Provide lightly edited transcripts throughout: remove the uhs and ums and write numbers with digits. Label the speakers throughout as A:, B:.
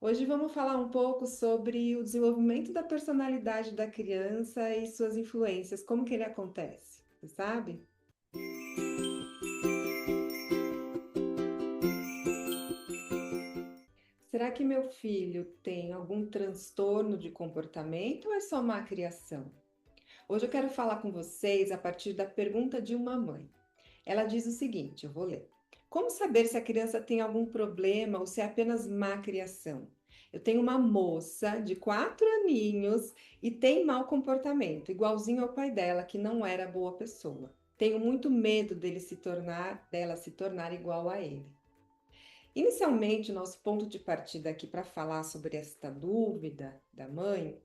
A: Hoje vamos falar um pouco sobre o desenvolvimento da personalidade da criança e suas influências, como que ele acontece, você sabe? Será que meu filho tem algum transtorno de comportamento ou é só má criação? Hoje eu quero falar com vocês a partir da pergunta de uma mãe. Ela diz o seguinte, eu vou ler. Como saber se a criança tem algum problema ou se é apenas má criação? Eu tenho uma moça de 4 aninhos e tem mau comportamento, igualzinho ao pai dela, que não era boa pessoa. Tenho muito medo dela se tornar igual a ele. Inicialmente, nosso ponto de partida aqui para falar sobre esta dúvida da mãe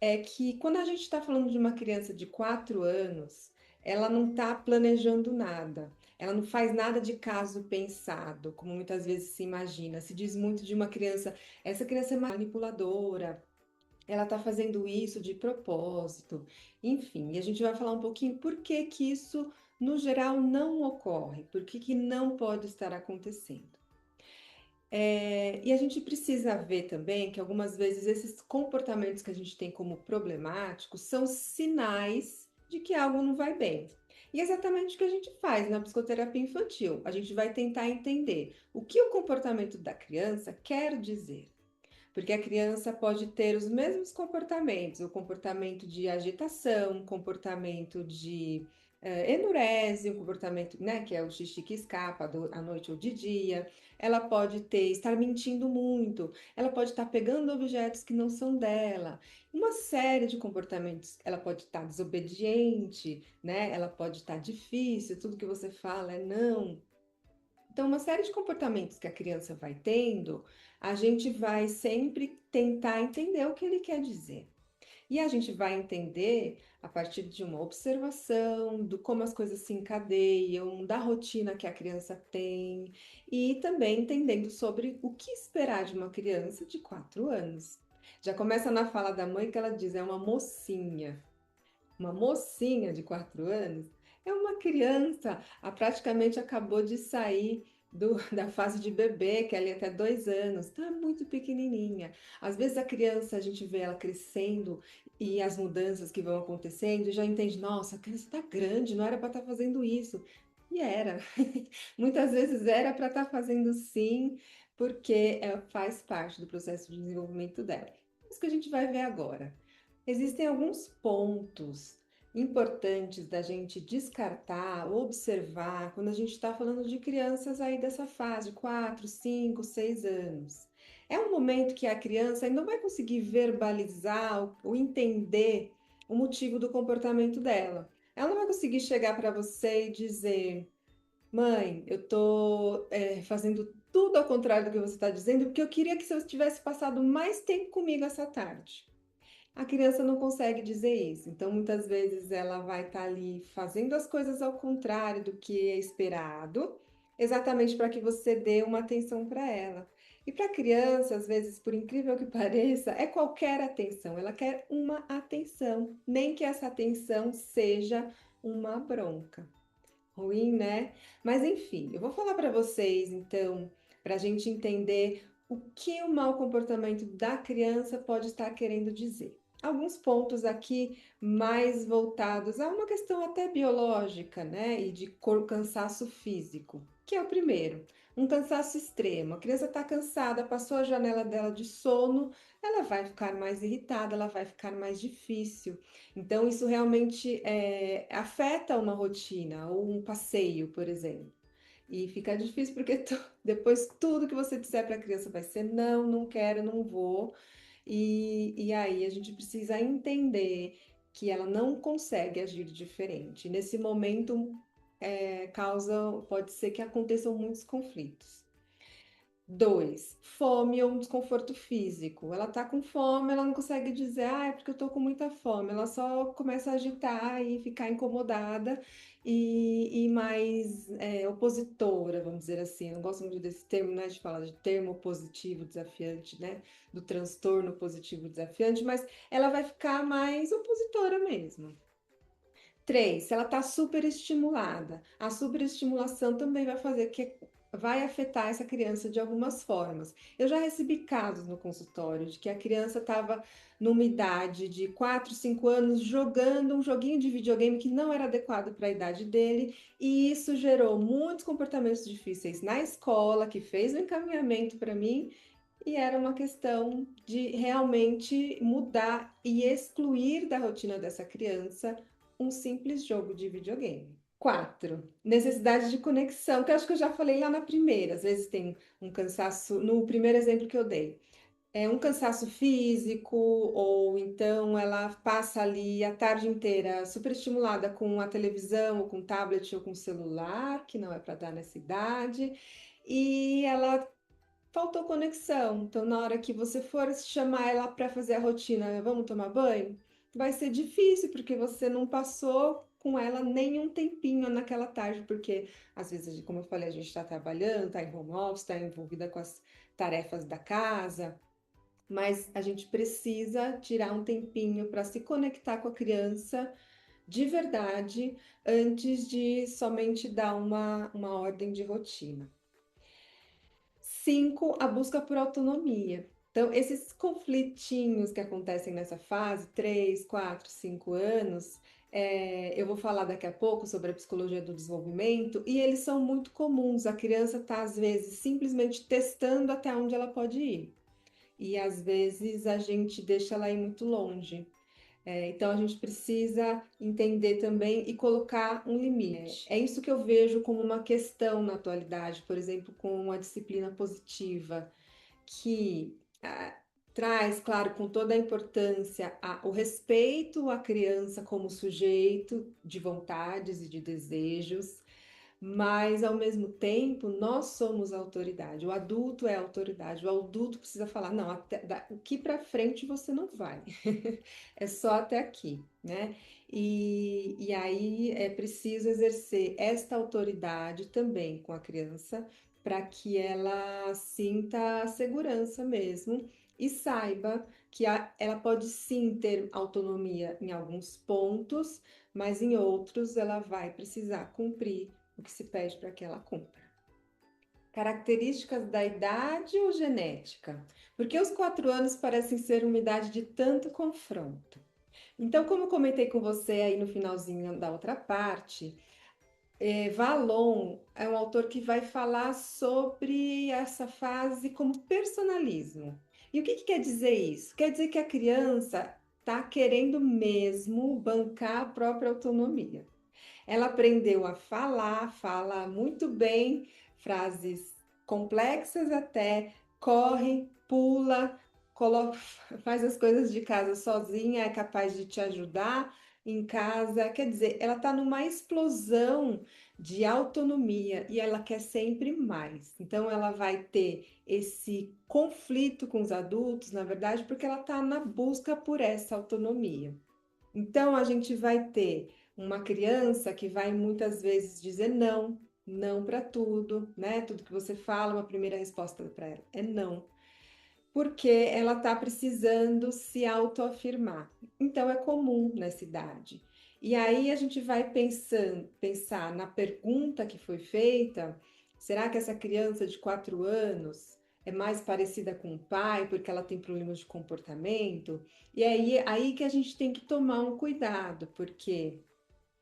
A: é que quando a gente está falando de uma criança de 4 anos, ela não está planejando nada, ela não faz nada de caso pensado, como muitas vezes se imagina. Se diz muito de uma criança, essa criança é manipuladora, ela está fazendo isso de propósito, enfim, e a gente vai falar um pouquinho por que que isso, no geral, não ocorre, por que que não pode estar acontecendo. E a gente precisa ver também que algumas vezes esses comportamentos que a gente tem como problemáticos são sinais de que algo não vai bem. E é exatamente o que a gente faz na psicoterapia infantil. A gente vai tentar entender o que o comportamento da criança quer dizer. Porque a criança pode ter os mesmos comportamentos, o comportamento de agitação, comportamento de enurese, o comportamento, né, que é o xixi que escapa à noite ou de dia. Ela pode estar mentindo muito, ela pode estar pegando objetos que não são dela. Uma série de comportamentos. Ela pode estar desobediente, né? Ela pode estar difícil, tudo que você fala é não. Então, uma série de comportamentos que a criança vai tendo, a gente vai sempre tentar entender o que ele quer dizer. E a gente vai entender a partir de uma observação, do como as coisas se encadeiam, da rotina que a criança tem, e também entendendo sobre o que esperar de uma criança de 4 anos. Já começa na fala da mãe que ela diz, é uma mocinha. Uma mocinha de 4 anos é uma criança, praticamente acabou de sair da fase de bebê, que é ali até 2 anos, então é muito pequenininha. Às vezes a criança, a gente vê ela crescendo e as mudanças que vão acontecendo, e já entende, nossa, a criança está grande, não era para estar fazendo isso. E era. Muitas vezes era para estar fazendo sim, porque faz parte do processo de desenvolvimento dela. Isso que a gente vai ver agora. Existem alguns pontos importantes da gente descartar, observar, quando a gente está falando de crianças aí dessa fase, 4, 5, 6 anos. É um momento que a criança ainda não vai conseguir verbalizar ou entender o motivo do comportamento dela. Ela não vai conseguir chegar para você e dizer: Mãe, eu tô fazendo tudo ao contrário do que você está dizendo, porque eu queria que você tivesse passado mais tempo comigo essa tarde. A criança não consegue dizer isso, então muitas vezes ela vai estar ali fazendo as coisas ao contrário do que é esperado, exatamente para que você dê uma atenção para ela. E para a criança, às vezes, por incrível que pareça, é qualquer atenção, ela quer uma atenção, nem que essa atenção seja uma bronca. Ruim, né? Mas enfim, eu vou falar para vocês então, para a gente entender o que o mau comportamento da criança pode estar querendo dizer. Alguns pontos aqui mais voltados a uma questão até biológica, né? E de cansaço físico, que é o primeiro, um cansaço extremo. A criança está cansada, passou a janela dela de sono, ela vai ficar mais irritada, ela vai ficar mais difícil. Então, isso realmente afeta uma rotina ou um passeio, por exemplo. E fica difícil porque depois tudo que você disser para a criança vai ser não, não quero, não vou. E aí a gente precisa entender que ela não consegue agir diferente. Nesse momento, pode ser que aconteçam muitos conflitos. Dois, fome ou um desconforto físico. Ela tá com fome, ela não consegue dizer, é porque eu tô com muita fome. Ela só começa a agitar e ficar incomodada e mais opositora, vamos dizer assim. Eu não gosto muito desse termo, né, de falar de termo positivo desafiante, né, do transtorno positivo desafiante, mas ela vai ficar mais opositora mesmo. Três, se ela está superestimulada. A superestimulação também vai fazer vai afetar essa criança de algumas formas. Eu já recebi casos no consultório de que a criança estava numa idade de 4, 5 anos jogando um joguinho de videogame que não era adequado para a idade dele, e isso gerou muitos comportamentos difíceis na escola, que fez um encaminhamento para mim, e era uma questão de realmente mudar e excluir da rotina dessa criança um simples jogo de videogame. 4, necessidade de conexão, que eu acho que eu já falei lá na primeira. Às vezes tem um cansaço, no primeiro exemplo que eu dei. É um cansaço físico, ou então ela passa ali a tarde inteira super estimulada com a televisão, ou com tablet, ou com celular, que não é para dar nessa idade, e ela faltou conexão. Então, na hora que você for chamar ela para fazer a rotina, vamos tomar banho? Vai ser difícil, porque você não passou com ela nenhum tempinho naquela tarde, porque às vezes, como eu falei, a gente está trabalhando, está em home office, está envolvida com as tarefas da casa, mas a gente precisa tirar um tempinho para se conectar com a criança de verdade, antes de somente dar uma ordem de rotina. 5, a busca por autonomia. Então, esses conflitinhos que acontecem nessa fase, 3, 4, 5 anos, eu vou falar daqui a pouco sobre a psicologia do desenvolvimento, e eles são muito comuns. A criança está, às vezes, simplesmente testando até onde ela pode ir. E, às vezes, a gente deixa ela ir muito longe. Então, a gente precisa entender também e colocar um limite. É isso que eu vejo como uma questão na atualidade, por exemplo, com a disciplina positiva, que traz, claro, com toda a importância, o respeito à criança como sujeito de vontades e de desejos, mas ao mesmo tempo nós somos a autoridade, o adulto é a autoridade, o adulto precisa falar, não, aqui para frente você não vai, é só até aqui, né? E aí é preciso exercer esta autoridade também com a criança para que ela sinta segurança mesmo e saiba que ela pode sim ter autonomia em alguns pontos, mas em outros ela vai precisar cumprir o que se pede para que ela cumpra. Características da idade ou genética? Porque os 4 anos parecem ser uma idade de tanto confronto. Então, como eu comentei com você aí no finalzinho da outra parte, Valon é um autor que vai falar sobre essa fase como personalismo. E o que quer dizer isso? Quer dizer que a criança está querendo mesmo bancar a própria autonomia. Ela aprendeu a falar, fala muito bem, frases complexas até, corre, pula, faz as coisas de casa sozinha, é capaz de te ajudar em casa. Quer dizer, ela está numa explosão de autonomia e ela quer sempre mais. Então, ela vai ter esse conflito com os adultos, na verdade, porque ela está na busca por essa autonomia. Então, a gente vai ter uma criança que vai muitas vezes dizer não, não para tudo, né? Tudo que você fala, uma primeira resposta para ela é não, porque ela está precisando se autoafirmar. Então, é comum nessa idade. E aí a gente vai pensar na pergunta que foi feita: será que essa criança de 4 anos é mais parecida com o pai porque ela tem problemas de comportamento? E aí que a gente tem que tomar um cuidado, porque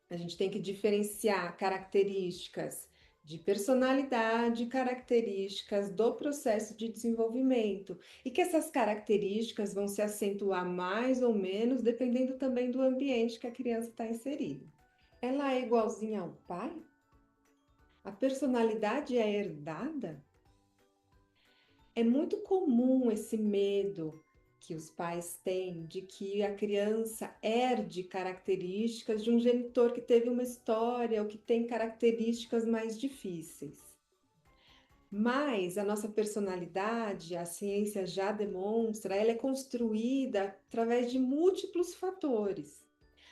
A: a gente tem que diferenciar características de personalidade, características do processo de desenvolvimento, e que essas características vão se acentuar mais ou menos dependendo também do ambiente que a criança está inserida. Ela é igualzinha ao pai? A personalidade é herdada? É muito comum esse medo que os pais têm de que a criança herde características de um genitor que teve uma história ou que tem características mais difíceis. Mas a nossa personalidade, a ciência já demonstra, ela é construída através de múltiplos fatores.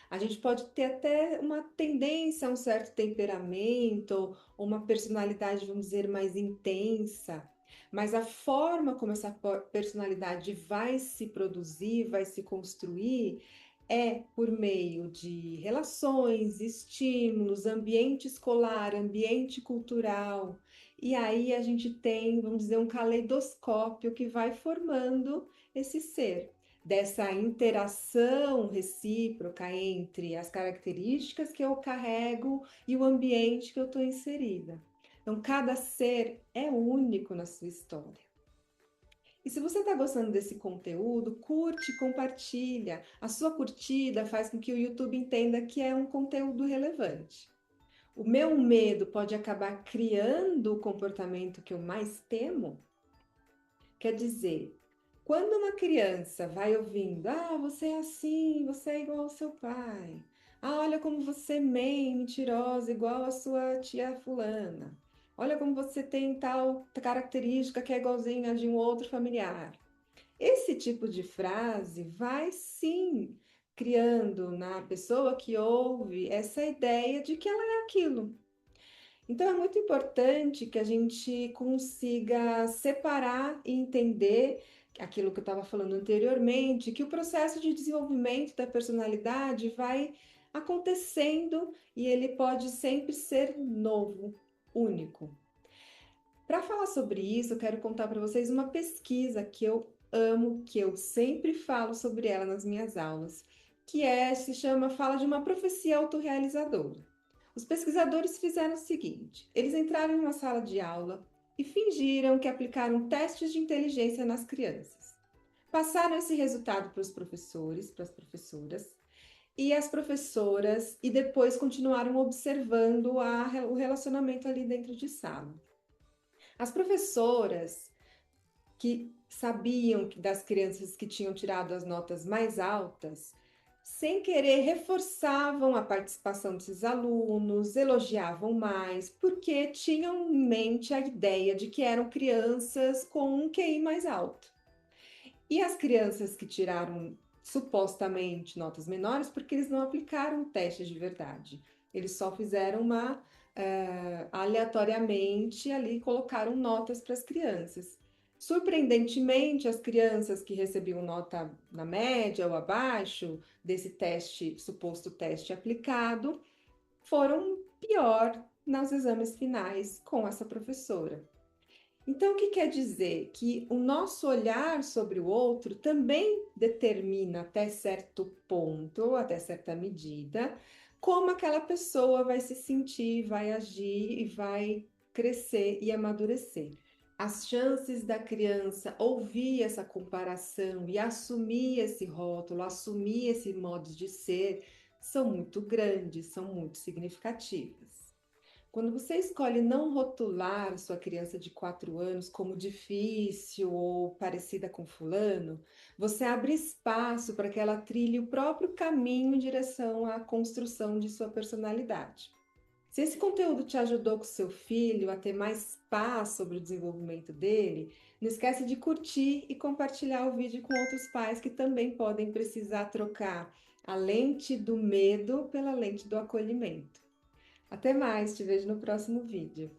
A: A gente pode ter até uma tendência a um certo temperamento, ou uma personalidade, vamos dizer, mais intensa, mas a forma como essa personalidade vai se produzir, vai se construir, é por meio de relações, estímulos, ambiente escolar, ambiente cultural. e aí a gente tem, vamos dizer, um caleidoscópio que vai formando esse ser, dessa interação recíproca entre as características que eu carrego e o ambiente que eu estou inserida. Então, cada ser é único na sua história. E se você está gostando desse conteúdo, curte, compartilha. A sua curtida faz com que o YouTube entenda que é um conteúdo relevante. O meu medo pode acabar criando o comportamento que eu mais temo? Quer dizer, quando uma criança vai ouvindo, você é assim, você é igual ao seu pai. Olha como você é mentirosa, igual a sua tia fulana. Olha como você tem tal característica que é igualzinha a de um outro familiar. Esse tipo de frase vai sim criando na pessoa que ouve essa ideia de que ela é aquilo. Então é muito importante que a gente consiga separar e entender aquilo que eu estava falando anteriormente, que o processo de desenvolvimento da personalidade vai acontecendo e ele pode sempre ser novo, único. Para falar sobre isso, eu quero contar para vocês uma pesquisa que eu amo, que eu sempre falo sobre ela nas minhas aulas, se chama Fala de uma profecia autorrealizadora. Os pesquisadores fizeram o seguinte: eles entraram em uma sala de aula e fingiram que aplicaram testes de inteligência nas crianças. Passaram esse resultado para os professores, para as professoras, e as professoras, e depois continuaram observando o relacionamento ali dentro de sala. As professoras que sabiam das crianças que tinham tirado as notas mais altas, sem querer, reforçavam a participação desses alunos, elogiavam mais, porque tinham em mente a ideia de que eram crianças com um QI mais alto. E as crianças que tiraram supostamente notas menores, porque eles não aplicaram o teste de verdade. Eles só fizeram aleatoriamente ali, colocaram notas para as crianças. Surpreendentemente, as crianças que recebiam nota na média ou abaixo desse teste, suposto teste aplicado, foram pior nos exames finais com essa professora. Então, o que quer dizer? Que o nosso olhar sobre o outro também determina até certo ponto, até certa medida, como aquela pessoa vai se sentir, vai agir e vai crescer e amadurecer. As chances da criança ouvir essa comparação e assumir esse rótulo, assumir esse modo de ser, são muito grandes, são muito significativas. Quando você escolhe não rotular sua criança de 4 anos como difícil ou parecida com fulano, você abre espaço para que ela trilhe o próprio caminho em direção à construção de sua personalidade. Se esse conteúdo te ajudou com seu filho a ter mais paz sobre o desenvolvimento dele, não esquece de curtir e compartilhar o vídeo com outros pais que também podem precisar trocar a lente do medo pela lente do acolhimento. Até mais, te vejo no próximo vídeo.